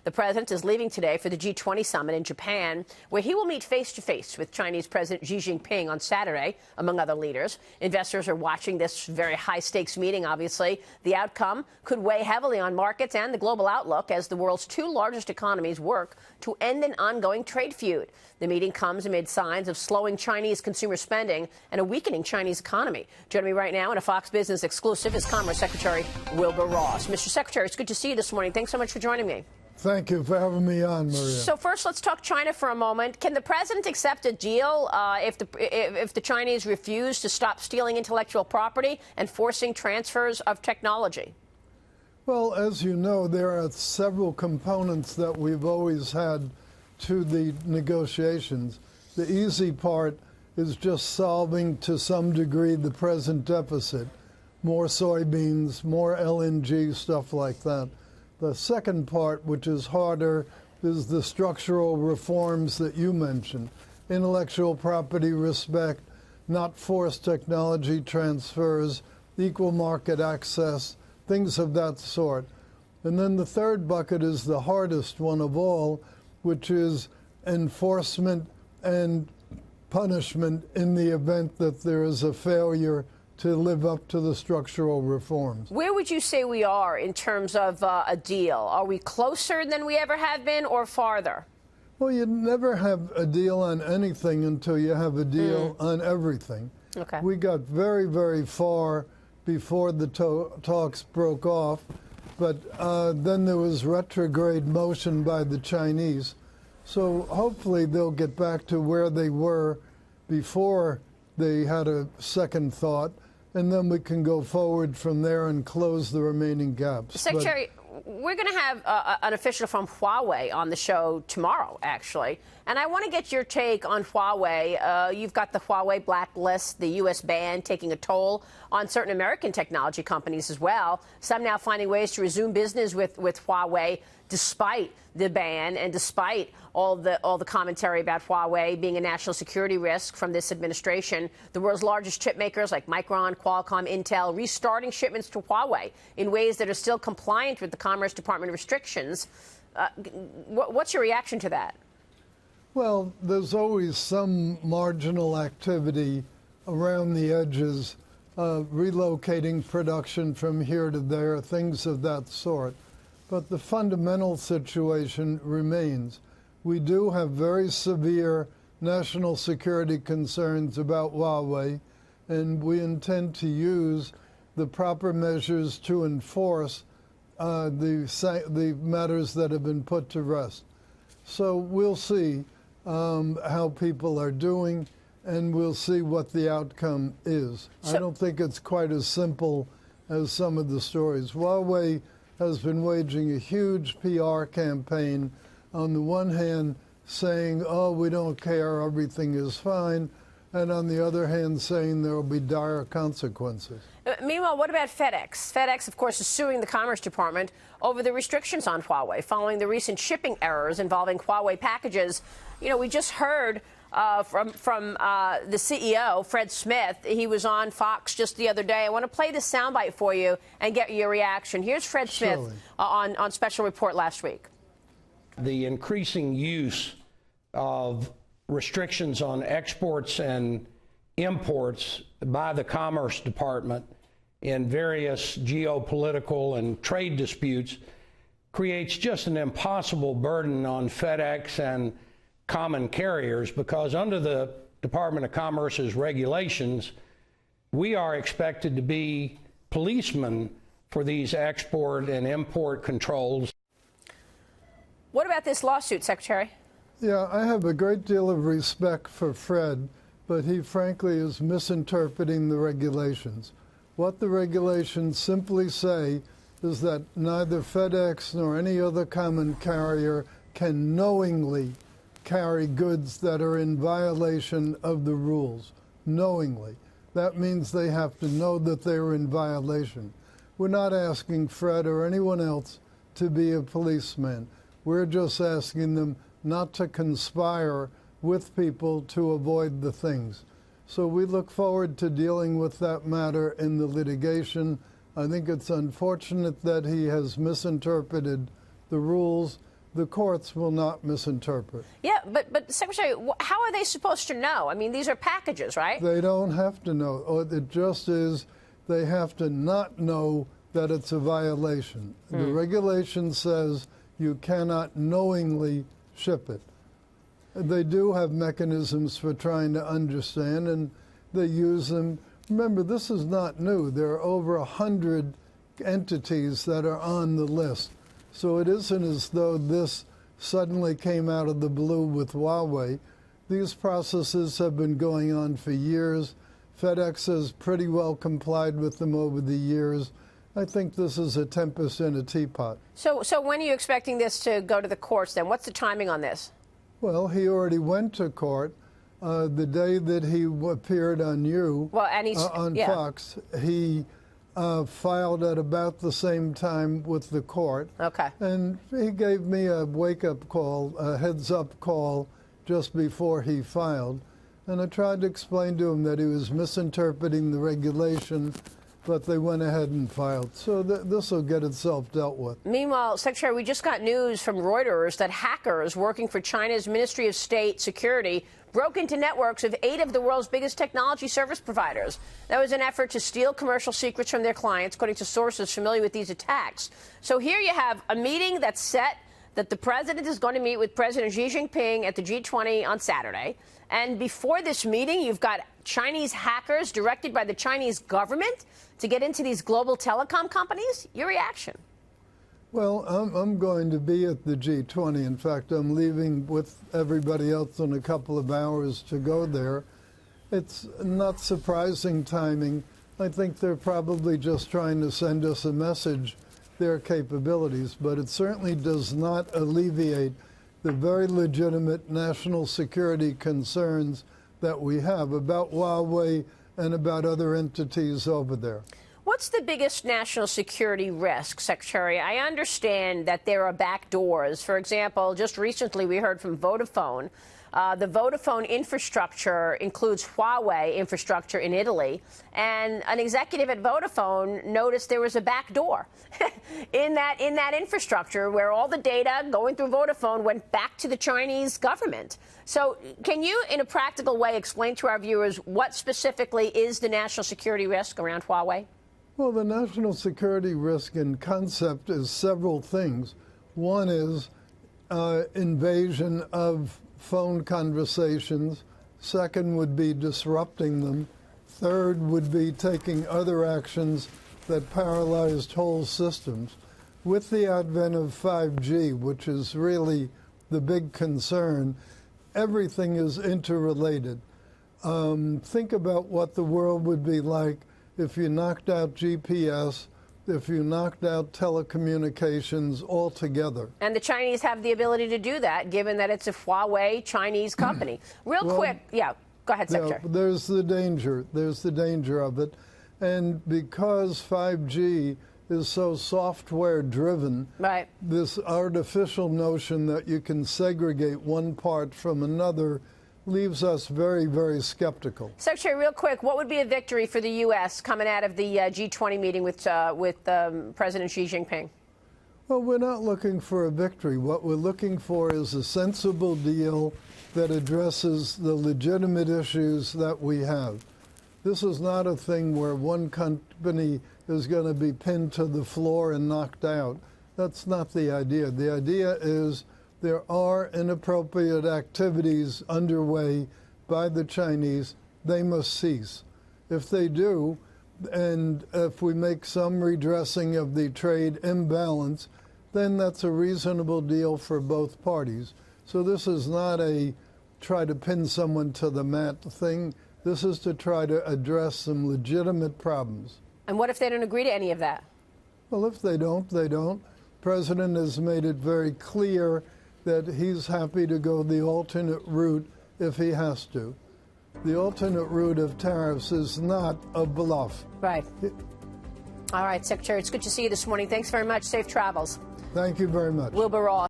The president is leaving today for the G20 summit in Japan, where he will meet face-to-face with Chinese President Xi Jinping on Saturday, among other leaders. Investors are watching this very high-stakes meeting, obviously. The outcome could weigh heavily on markets and the global outlook as the world's two largest economies work to end an ongoing trade feud. The meeting comes amid signs of slowing Chinese consumer spending and a weakening Chinese economy. Joining me right now in a Fox Business exclusive is Commerce Secretary Wilbur Ross. Mr. Secretary, it's good to see you this morning. Thanks so much for joining me. Thank you for having me on, Maria. So first, let's talk China for a moment. Can the president accept a deal if the Chinese refuse to stop stealing intellectual property and forcing transfers of technology? Well, as you know, there are several components that we've always had to the negotiations. The easy part is just solving, to some degree, the present deficit. More soybeans, more LNG, stuff like that. The second part, which is harder, is the structural reforms that you mentioned. Intellectual property respect, not forced technology transfers, equal market access, things of that sort. And then the third bucket is the hardest one of all, which is enforcement and punishment in the event that there is a failure to live up to the structural reforms. Where would you say we are in terms of a deal? Are we closer than we ever have been or farther? Well, you never have a deal on anything until you have a deal on everything. Okay. We got very, very far before the talks broke off, but then there was retrograde motion by the Chinese. So hopefully they'll get back to where they were before they had a second thought, and then we can go forward from there and close the remaining gaps. Secretary, we're going to have an official from Huawei on the show tomorrow, actually. And I want to get your take on Huawei. You've got the Huawei blacklist, the U.S. ban taking a toll on certain American technology companies as well. Some now finding ways to resume business with Huawei despite the ban and despite all the commentary about Huawei being a national security risk from this administration. The world's largest chip makers like Micron, Qualcomm, Intel restarting shipments to Huawei in ways that are still compliant with the Commerce Department restrictions. What's your reaction to that? Well, there's always some marginal activity around the edges, relocating production from here to there, things of that sort. But the fundamental situation remains. We do have very severe national security concerns about Huawei, and we intend to use the proper measures to enforce the matters that have been put to rest. So we'll see how people are doing, and we'll see what the outcome is. I don't think it's quite as simple as some of the stories. Huawei has been waging a huge PR campaign, on the one hand saying, oh, we don't care, everything is fine, and on the other hand saying there will be dire consequences. Meanwhile, what about FedEx? FedEx, of course, is suing the Commerce Department over the restrictions on Huawei following the recent shipping errors involving Huawei packages. You know, we just heard from the CEO, Fred Smith. He was on Fox just the other day. I want to play this soundbite for you and get your reaction. Here's Fred Smith on Special Report last week. The increasing use of restrictions on exports and imports by the Commerce Department in various geopolitical and trade disputes creates just an impossible burden on FedEx and common carriers, because under the Department of Commerce's regulations, we are expected to be policemen for these export and import controls. What about this lawsuit, Secretary? Yeah, I have a great deal of respect for Fred, but he frankly is misinterpreting the regulations. What the regulations simply say is that neither FedEx nor any other common carrier can knowingly carry goods that are in violation of the rules, knowingly. That means they have to know that they're in violation. We're not asking Fred or anyone else to be a policeman. We're just asking them not to conspire with people to avoid the things. So we look forward to dealing with that matter in the litigation. I think it's unfortunate that he has misinterpreted the rules, the courts will not misinterpret. Yeah, but Secretary, how are they supposed to know? I mean, these are packages, right? They don't have to know. It just is they have to not know that it's a violation. The regulation says you cannot knowingly ship it. They do have mechanisms for trying to understand, and they use them. Remember, this is not new. There are over 100 entities that are on the list. So it isn't as though this suddenly came out of the blue with Huawei. These processes have been going on for years. FedEx has pretty well complied with them over the years. I think this is a tempest in a teapot. So when are you expecting this to go to the courts then? What's the timing on this? Well, he already went to court. The day that he appeared on on Fox, he filed at about the same time with the court. Okay. And he gave me a wake-up call, a heads-up call, just before he filed. And I tried to explain to him that he was misinterpreting the regulation, but they went ahead and filed. So this will get itself dealt with. Meanwhile, Secretary, we just got news from Reuters that hackers working for China's Ministry of State Security broke into networks of 8 of the world's biggest technology service providers. That was an effort to steal commercial secrets from their clients, according to sources familiar with these attacks. So here you have a meeting that's set that the president is going to meet with President Xi Jinping at the G20 on Saturday. And before this meeting, you've got Chinese hackers directed by the Chinese government to get into these global telecom companies. Your reaction? Well, I'm going to be at the G20. In fact, I'm leaving with everybody else in a couple of hours to go there. It's not surprising timing. I think they're probably just trying to send us a message, their capabilities, but it certainly does not alleviate the very legitimate national security concerns that we have about Huawei and about other entities over there. What's the biggest national security risk, Secretary? I understand that there are back doors. For example, just recently we heard from Vodafone. The Vodafone infrastructure includes Huawei infrastructure in Italy. And an executive at Vodafone noticed there was a back door in that infrastructure where all the data going through Vodafone went back to the Chinese government. So can you, in a practical way, explain to our viewers what specifically is the national security risk around Huawei? Well, the national security risk in concept is several things. One is invasion of phone conversations. Second would be disrupting them. Third would be taking other actions that paralyzed whole systems. With the advent of 5G, which is really the big concern, everything is interrelated. Think about what the world would be like if you knocked out GPS, if you knocked out telecommunications altogether. And the Chinese have the ability to do that, given that it's a Huawei Chinese company. Go ahead, Secretary. Yeah, there's the danger of it. And because 5G is so software driven, right, this artificial notion that you can segregate one part from another leaves us very, very skeptical. Secretary, real quick, what would be a victory for the U.S. coming out of the G20 meeting with President Xi Jinping? Well, we're not looking for a victory. What we're looking for is a sensible deal that addresses the legitimate issues that we have. This is not a thing where one company is going to be pinned to the floor and knocked out. That's not the idea. The idea is there are inappropriate activities underway by the Chinese. They must cease. If they do, and if we make some redressing of the trade imbalance, then that's a reasonable deal for both parties. So this is not a try to pin someone to the mat thing. This is to try to address some legitimate problems. And what if they don't agree to any of that? Well, if they don't, they don't. The president has made it very clear that he's happy to go the alternate route if he has to. The alternate route of tariffs is not a bluff. Right. All right, Secretary, it's good to see you this morning. Thanks very much. Safe travels. Thank you very much. Wilbur Ross.